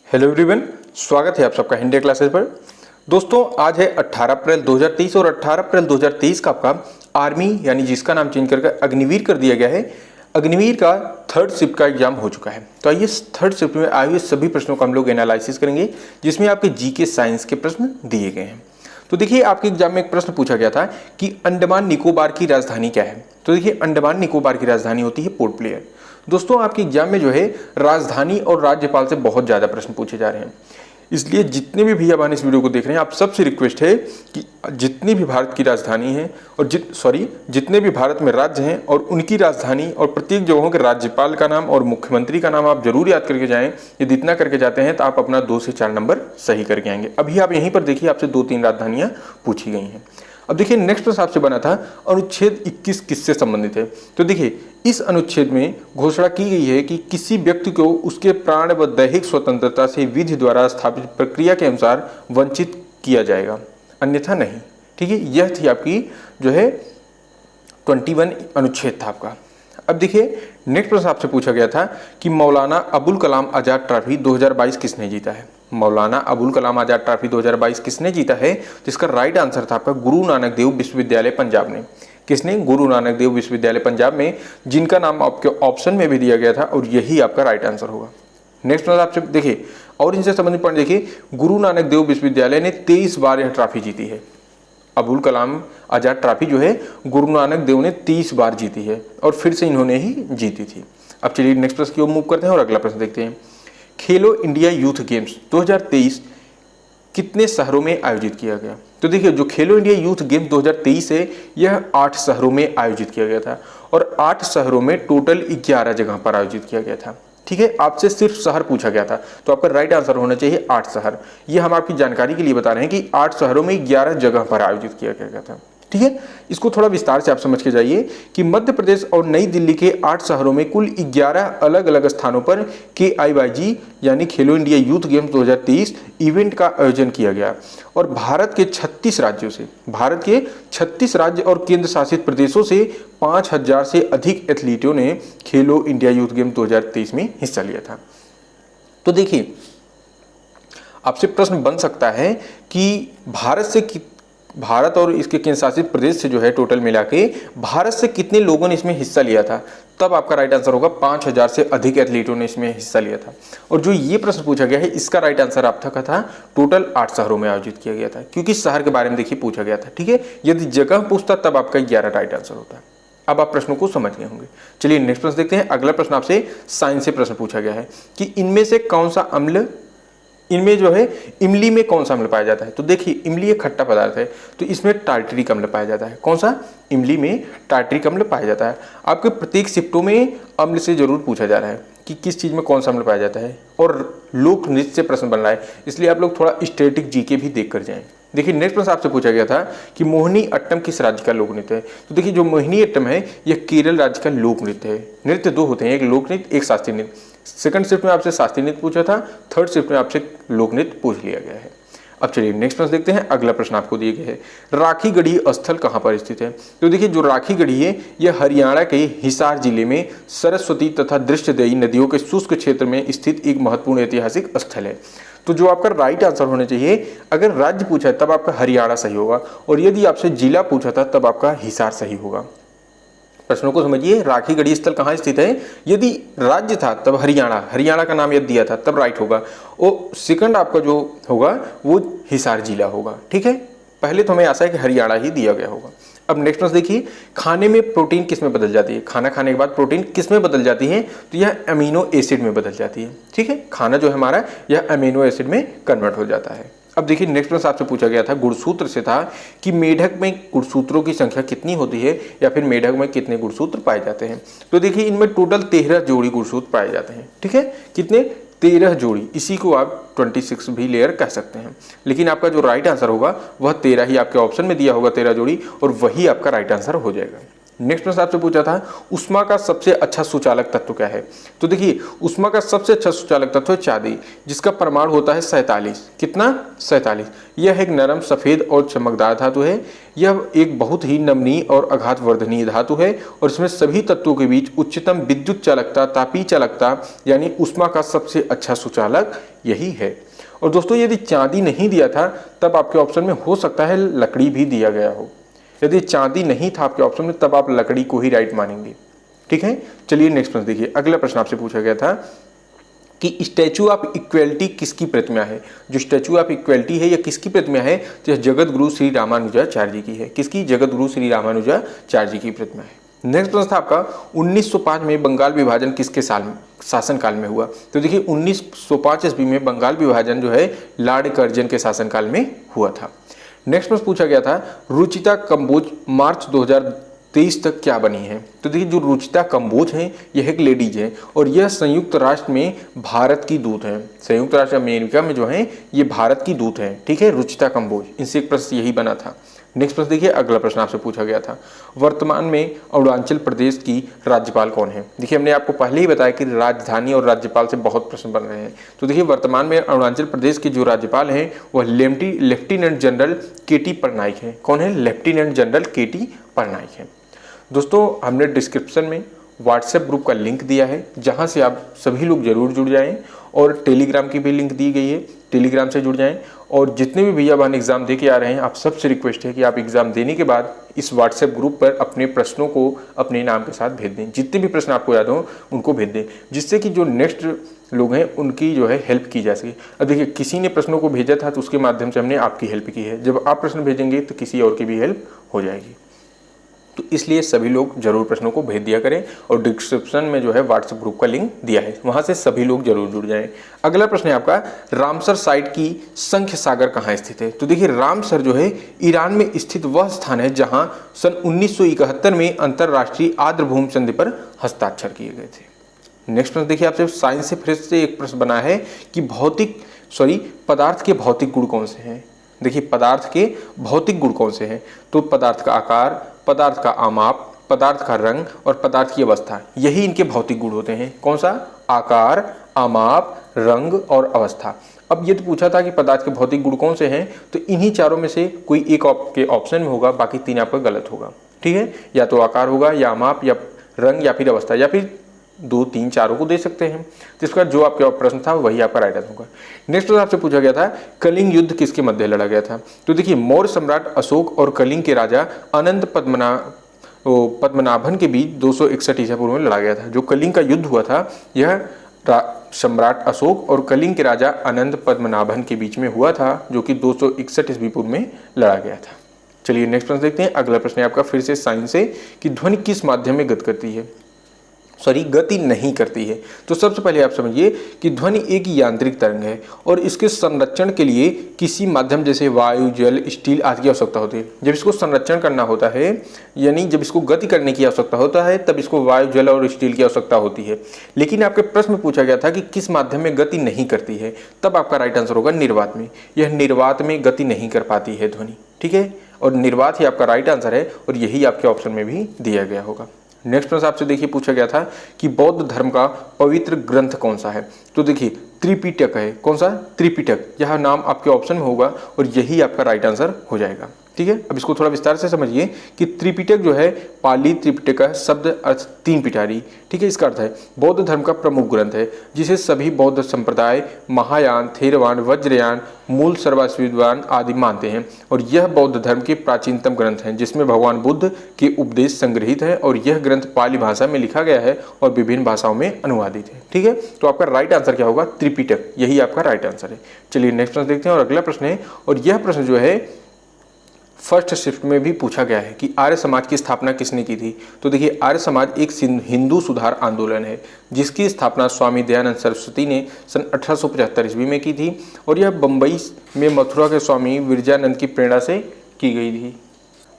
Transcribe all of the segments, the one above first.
Hello everyone, स्वागत है आप सबका हिंदी क्लासेस पर। दोस्तों आज है 18 अप्रैल 2023 और 18 अप्रैल 2023 का आपका आर्मी यानी जिसका नाम चेंज करके अग्निवीर कर दिया गया है, अग्निवीर का थर्ड शिफ्ट का एग्जाम हो चुका है। तो आइए थर्ड शिफ्ट में आए हुए सभी प्रश्नों का हम लोग एनालिसिस करेंगे, जिसमें आपके जीके साइंस के प्रश्न दिए गए हैं। तो देखिए आपके एग्जाम में एक प्रश्न पूछा गया था कि अंडमान निकोबार की राजधानी क्या है। तो देखिए अंडमान निकोबार की राजधानी होती है पोर्ट ब्लेयर। दोस्तों आपके एग्जाम में जो है राजधानी और राज्यपाल से बहुत ज़्यादा प्रश्न पूछे जा रहे हैं, इसलिए जितने भी भैया बहन इस वीडियो को देख रहे हैं आप सबसे रिक्वेस्ट है कि जितनी भी भारत की राजधानी है और जितने भी भारत में राज्य हैं और उनकी राजधानी और प्रत्येक जगहों के राज्यपाल का नाम और मुख्यमंत्री का नाम आप जरूर याद करके जाएं। यदि इतना करके जाते हैं तो आप अपना 2 से 4 नंबर सही करके आएंगे। अभी आप यहीं पर देखिए आपसे 2-3 राजधानियाँ पूछी गई हैं। अब देखिए नेक्स्ट प्रश्न आपसे बना था अनुच्छेद 21 किससे संबंधित है। तो देखिए इस अनुच्छेद में घोषणा की गई है कि किसी व्यक्ति को उसके प्राण व दैहिक स्वतंत्रता से विधि द्वारा स्थापित प्रक्रिया के अनुसार वंचित किया जाएगा, अन्यथा नहीं। ठीक है, यह थी आपकी जो है 21 अनुच्छेद था आपका। अब देखिए नेक्स्ट प्रश्न आपसे पूछा गया था कि मौलाना अबुल कलाम आजाद ट्रॉफी 2022 किसने जीता है। मौलाना अबुल कलाम आजाद ट्रॉफी 2022 किसने जीता है, जिसका राइट आंसर था आपका गुरु नानक देव विश्वविद्यालय पंजाब ने। किसने? गुरु नानक देव विश्वविद्यालय पंजाब में, जिनका नाम आपके ऑप्शन में भी दिया गया था और यही आपका राइट आंसर होगा। नेक्स्ट प्रश्न आपसे देखिए और इनसे संबंधित पॉइंट देखिए, गुरु नानक देव विश्वविद्यालय ने 23 बार यह ट्रॉफी जीती है। अबुल कलाम आजाद ट्रॉफी जो है गुरु नानक देव ने 30 बार जीती है और फिर से इन्होंने ही जीती थी। अब चलिए नेक्स्ट प्रश्न की ओर मूव करते हैं और अगला प्रश्न देखते हैं। खेलो इंडिया यूथ गेम्स 2023 कितने शहरों में आयोजित किया गया। तो देखिए जो खेलो इंडिया यूथ गेम्स 2023 है यह 8 शहरों में आयोजित किया गया था और 8 शहरों में टोटल 11 जगह पर आयोजित किया गया था। ठीक है, आपसे सिर्फ शहर पूछा गया था तो आपका राइट आंसर होना चाहिए 8 शहर। ये हम आपकी जानकारी के लिए बता रहे हैं कि 8 शहरों में 11 जगह पर आयोजित किया गया था। ठीक है, इसको थोड़ा विस्तार से आप समझ के जाइए कि मध्य प्रदेश और नई दिल्ली के 8 शहरों में कुल 11 अलग अलग स्थानों पर KIYG यानी खेलो इंडिया यूथ गेम्स 2023 इवेंट का आयोजन किया गया और भारत के 36 राज्य और केंद्र शासित प्रदेशों से 5000 से अधिक एथलीटों ने खेलो इंडिया यूथ गेम्स 2023 में हिस्सा लिया था। तो देखिए आपसे प्रश्न बन सकता है कि भारत और इसके केंद्र शासित प्रदेश से जो है टोटल मिला के भारत से कितने लोगों ने इसमें हिस्सा लिया था, तब आपका राइट आंसर होगा 5000 से अधिक एथलीटों ने इसमें हिस्सा लिया था। और जो ये प्रश्न पूछा गया है इसका राइट आंसर आपका था टोटल 8 शहरों में आयोजित किया गया था, क्योंकि शहर के बारे में देखिए पूछा गया था। ठीक है, यदि जगह पूछता तब आपका 11 राइट आंसर होता। अब आप प्रश्नों को समझ गए होंगे। चलिए नेक्स्ट प्रश्न देखते हैं। अगला प्रश्न आपसे साइंस से प्रश्न पूछा गया है कि इनमें से कौन सा अम्ल, इनमें जो है इमली में कौन सा अम्ल पाया जाता है। तो देखिए इमली एक खट्टा पदार्थ है तो इसमें टार्टरिक अम्ल पाया जाता है। कौन सा? इमली में टार्टरिक अम्ल पाया जाता है। आपके प्रत्येक शिफ्टों में अम्ल से जरूर पूछा जा रहा है कि किस चीज़ में कौन सा अम्ल पाया जाता है और लोक नृत्य से प्रश्न बन रहा है, इसलिए आप लोग थोड़ा स्टैटिक जीके भी देख कर जाएं। देखिए नेक्स्ट प्रश्न आपसे पूछा गया था कि मोहिनी अट्टम किस राज्य का लोक नृत्य है। तो देखिए जो मोहिनी अट्टम है यह केरल राज्य का लोक नृत्य है। नृत्य 2 होते हैं, एक लोक नृत्य एक शास्त्रीय नृत्य। सेकंड शिफ्ट में आपसे शास्त्रीय नृत्य पूछा था, थर्ड शिफ्ट में आपसे लोक नृत्य पूछ लिया गया है। अब चलिए नेक्स्ट प्रश्न देखते हैं। अगला प्रश्न आपको दिए गए है राखी गढ़ी स्थल कहाँ पर स्थित है। तो देखिए जो राखी गढ़ी है यह हरियाणा के हिसार जिले में सरस्वती तथा दृष्टदेयी नदियों के शुष्क क्षेत्र में स्थित एक महत्वपूर्ण ऐतिहासिक स्थल है। तो जो आपका राइट आंसर होना चाहिए, अगर राज्य पूछा है तब आपका हरियाणा सही होगा और यदि आपसे जिला पूछा था तब आपका हिसार सही होगा। प्रश्नों को समझिए, राखी गढ़ी स्थल कहाँ स्थित है। यदि राज्य था तब हरियाणा का नाम यदि दिया था तब राइट होगा और सेकंड आपका जो होगा वो हिसार जिला होगा। ठीक है, पहले तो हमें आशा है कि हरियाणा ही दिया गया होगा। अब नेक्स्ट प्रश्न देखिए, खाने में प्रोटीन किस में बदल जाती है। खाना खाने के बाद प्रोटीन किस में बदल जाती है। तो यह अमीनो एसिड में बदल जाती है। ठीक है, खाना जो है हमारा यह अमीनो एसिड में कन्वर्ट हो जाता है। अब देखिए नेक्स्ट प्रश्न आपसे पूछा गया था गुणसूत्र से था कि मेढक में गुणसूत्रों की संख्या कितनी होती है या फिर मेढक में कितने गुणसूत्र पाए जाते हैं। तो देखिए इनमें टोटल 13 जोड़ी गुणसूत्र पाए जाते हैं। ठीक है, कितने? 13 जोड़ी। इसी को आप 26 भी लेयर कह सकते हैं, लेकिन आपका जो राइट आंसर होगा वह 13 ही आपके ऑप्शन में दिया होगा, 13 जोड़ी, और वही आपका राइट आंसर हो जाएगा। नेक्स्ट प्रश्न आपसे पूछा था ऊष्मा का सबसे अच्छा सुचालक तत्व क्या है। तो देखिए ऊष्मा का सबसे अच्छा सुचालक तत्व है चांदी, जिसका परमाणु होता है 47। कितना? 47। यह एक नरम, सफेद और चमकदार धातु है। यह एक बहुत ही नमनीय और आघात वर्धनीय धातु है और इसमें सभी तत्वों के बीच उच्चतम विद्युत चालकता, तापीय चालकता यानी ऊष्मा का सबसे अच्छा सुचालक यही है। और दोस्तों यदि चांदी नहीं दिया था तब आपके ऑप्शन में हो सकता है लकड़ी भी दिया गया हो। यदि चांदी नहीं था आपके ऑप्शन में तब आप लकड़ी को ही राइट मानेंगे। ठीक है, चलिए नेक्स्ट प्रश्न देखिए। अगला प्रश्न आपसे पूछा गया था कि स्टैचू ऑफ इक्वलिटी किसकी प्रतिमा है। जो स्टैचू ऑफ इक्वलिटी है यह किसकी प्रतिमा है? तो जगत गुरु श्री रामानुजाचार्य जी की है। किसकी? जगत गुरु श्री रामानुजाचार्य जी की प्रतिमा है। नेक्स्ट प्रश्न था आपका 1905 में बंगाल विभाजन किसके साल में शासनकाल में हुआ। तो देखिए 1905 ईस्वी में बंगाल विभाजन जो है लॉर्ड कर्जन के शासनकाल में हुआ था। नेक्स्ट प्रश्न पूछा गया था रुचिता कंबोज मार्च 2023 तक क्या बनी है। तो देखिए जो रुचिता कंबोज हैं यह एक लेडीज है और यह संयुक्त राष्ट्र में भारत की दूत हैं। संयुक्त राष्ट्र अमेरिका में जो है ये भारत की दूत हैं। ठीक है, रुचिता कंबोज, इनसे एक प्रश्न यही बना था। नेक्स्ट प्रश्न देखिए, अगला प्रश्न आपसे पूछा गया था वर्तमान में अरुणाचल प्रदेश की राज्यपाल कौन है। देखिए हमने आपको पहले ही बताया कि राजधानी और राज्यपाल से बहुत प्रश्न बन रहे हैं। तो देखिए वर्तमान में अरुणाचल प्रदेश के जो राज्यपाल हैं वह लेफ्टिनेंट जनरल केटी पटनायक है। कौन है? लेफ्टिनेंट जनरल केटी पटनायक है। दोस्तों हमने डिस्क्रिप्शन में व्हाट्सएप ग्रुप का लिंक दिया है जहां से आप सभी लोग जरूर जुड़ जाएं और टेलीग्राम की भी लिंक दी गई है, टेलीग्राम से जुड़ जाएं। और जितने भी भैया बहन एग्जाम दे के आ रहे हैं आप सबसे रिक्वेस्ट है कि आप एग्जाम देने के बाद इस व्हाट्सएप ग्रुप पर अपने प्रश्नों को अपने नाम के साथ भेज दें। जितने भी प्रश्न आपको याद हो उनको भेज दें, जिससे कि जो नेक्स्ट लोग हैं उनकी जो है हेल्प की जा सके। अब देखिए किसी ने प्रश्नों को भेजा था तो उसके माध्यम से हमने आपकी हेल्प की है। जब आप प्रश्न भेजेंगे तो किसी और की भी हेल्प हो जाएगी। तो इसलिए सभी लोग जरूर प्रश्नों को भेज दिया करें और डिस्क्रिप्शन में जो है व्हाट्सएप ग्रुप का लिंक दिया है, वहां से सभी लोग जरूर जुड़ जाएं। अगला प्रश्न है आपका रामसर साइट की संख्य सागर कहाँ स्थित है। तो देखिए रामसर जो है ईरान में स्थित वह स्थान है जहां सन 1971 में अंतरराष्ट्रीय आर्द्रभूमि संधि पर हस्ताक्षर किए गए थे। नेक्स्ट प्रश्न देखिए आपसे साइंस से फिर से एक प्रश्न बना है कि पदार्थ के भौतिक गुण कौन से हैं। देखिए पदार्थ के भौतिक गुण कौन से हैं। तो पदार्थ का आकार, पदार्थ का आमाप, पदार्थ का रंग और पदार्थ की अवस्था, यही इनके भौतिक गुण होते हैं। कौन सा? आकार, आमाप, रंग और अवस्था। अब ये तो पूछा था कि पदार्थ के भौतिक गुण कौन से हैं, तो इन्हीं चारों में से कोई एक आपके ऑप्शन में होगा, बाकी तीन आपका गलत होगा। ठीक है, या तो आकार होगा या आमाप या रंग या फिर अवस्था, या फिर 2, 3 चारों को दे सकते हैं। जिसका जो आपका प्रश्न था वही आपका राइट आंसर होगा। नेक्स्ट प्रश्न आपसे पूछा गया था कलिंग युद्ध किसके मध्य लड़ा गया था। तो देखिए मौर्य सम्राट अशोक और कलिंग के राजा अनंत पद्मनाभन के बीच 261 ईसा पूर्व में लड़ा गया था। जो कलिंग का युद्ध हुआ था यह सम्राट अशोक और कलिंग के राजा अनंत पद्मनाभन के बीच में हुआ था, जो कि 261 ईस्वी पूर्व में लड़ा गया था। चलिए नेक्स्ट प्रश्न देखते हैं। अगला प्रश्न है आपका फिर से साइंस से कि ध्वनि किस माध्यम में गति नहीं करती है। तो सबसे पहले आप समझिए कि ध्वनि एक यांत्रिक तरंग है और इसके संरक्षण के लिए किसी माध्यम जैसे वायु, जल, स्टील आदि की आवश्यकता होती है। जब इसको संरक्षण करना होता है यानी जब इसको गति करने की आवश्यकता होता है तब इसको वायु, जल और स्टील की आवश्यकता होती है। लेकिन आपके प्रश्न में पूछा गया था कि किस माध्यम में गति नहीं करती है, तब आपका राइट आंसर होगा निर्वात में। यह निर्वात में गति नहीं कर पाती है ध्वनि। ठीक है, और निर्वात ही आपका राइट आंसर है और यही आपके ऑप्शन में भी दिया गया होगा। नेक्स्ट प्रश्न आपसे देखिए पूछा गया था कि बौद्ध धर्म का पवित्र ग्रंथ कौन सा है। तो देखिए त्रिपिटक है। कौन सा? त्रिपिटक। यह नाम आपके ऑप्शन में होगा और यही आपका राइट आंसर हो जाएगा। ठीक है, अब इसको थोड़ा विस्तार से समझिए कि त्रिपिटक जो है पाली त्रिपिटक का शब्द अर्थ 3 पिटारी। ठीक है, इसका अर्थ है बौद्ध धर्म का प्रमुख ग्रंथ है जिसे सभी बौद्ध संप्रदाय महायान, थेरवान, वज्रयान, मूल सर्वास्विद्वान आदि मानते हैं और यह बौद्ध धर्म के प्राचीनतम ग्रंथ हैं जिसमें भगवान बुद्ध के उपदेश संग्रहित है और यह ग्रंथ पाली भाषा में लिखा गया है और विभिन्न भाषाओं में अनुवादित है। ठीक है, तो आपका राइट आंसर क्या होगा? त्रिपिटक, यही आपका राइट आंसर है। चलिए नेक्स्ट प्रश्न देखते हैं और अगला प्रश्न है, और यह प्रश्न जो है फर्स्ट शिफ्ट में भी पूछा गया है कि आर्य समाज की स्थापना किसने की थी। तो देखिए आर्य समाज एक हिंदू सुधार आंदोलन है जिसकी स्थापना स्वामी दयानंद सरस्वती ने सन 1875 ईस्वी में की थी और यह बम्बई में मथुरा के स्वामी विरजानंद की प्रेरणा से की गई थी।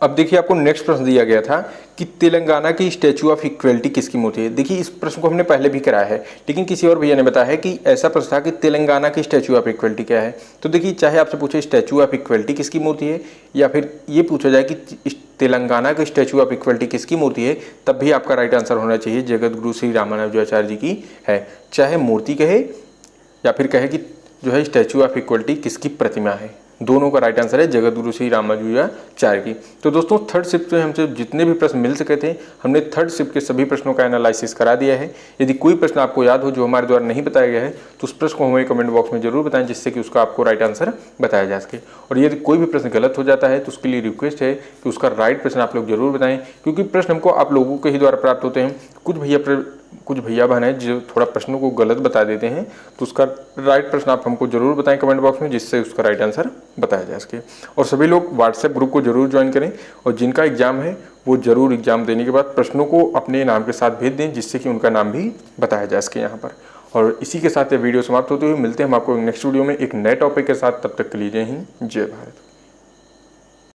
अब देखिए आपको नेक्स्ट प्रश्न दिया गया था कि तेलंगाना की स्टैचू ऑफ इक्वलिटी किसकी मूर्ति है। देखिए इस प्रश्न को हमने पहले भी कराया है, लेकिन किसी और भैया ने बताया है कि ऐसा प्रश्न था कि तेलंगाना की स्टैचू ऑफ इक्वलिटी क्या है। तो देखिए चाहे आपसे पूछे स्टैचू ऑफ इक्वलिटी किसकी मूर्ति है, या फिर ये पूछा जाए कि तेलंगाना की स्टैचू ऑफ इक्वलिटी किसकी मूर्ति है, तब भी आपका राइट आंसर होना चाहिए जगत गुरु श्री रामानुजाचार्य जी की है। चाहे मूर्ति कहे या फिर कहे कि जो है स्टैचू ऑफ इक्वलिटी किसकी प्रतिमा है, दोनों का राइट आंसर है जगत गुरु श्री रामानुजाचार्य की। तो दोस्तों थर्ड शिफ्ट में हमसे जितने भी प्रश्न मिल सके थे, हमने थर्ड शिफ्ट के सभी प्रश्नों का एनालिसिस करा दिया है। यदि कोई प्रश्न आपको याद हो जो हमारे द्वारा नहीं बताया गया है, तो उस प्रश्न को हमें कमेंट बॉक्स में जरूर बताएं, जिससे कि उसका आपको राइट आंसर बताया जा सके। और यदि कोई भी प्रश्न गलत हो जाता है तो उसके लिए रिक्वेस्ट है कि उसका राइट प्रश्न आप लोग जरूर बताएं, क्योंकि प्रश्न हमको आप लोगों के ही द्वारा प्राप्त होते हैं। कुछ भैया बहन है जो थोड़ा प्रश्नों को गलत बता देते हैं, तो उसका राइट प्रश्न आप हमको जरूर बताएं कमेंट बॉक्स में, जिससे उसका राइट आंसर बताया जा सके। और सभी लोग व्हाट्सएप ग्रुप को जरूर ज्वाइन करें, और जिनका एग्जाम है वो जरूर एग्जाम देने के बाद प्रश्नों को अपने नाम के साथ भेज दें, जिससे कि उनका नाम भी बताया जा सके यहाँ पर। और इसी के साथ ये वीडियो समाप्त होते हुए मिलते हैं हम आपको नेक्स्ट वीडियो में एक नए टॉपिक के साथ। तब तक के लिए जय हिंद, जय भारत।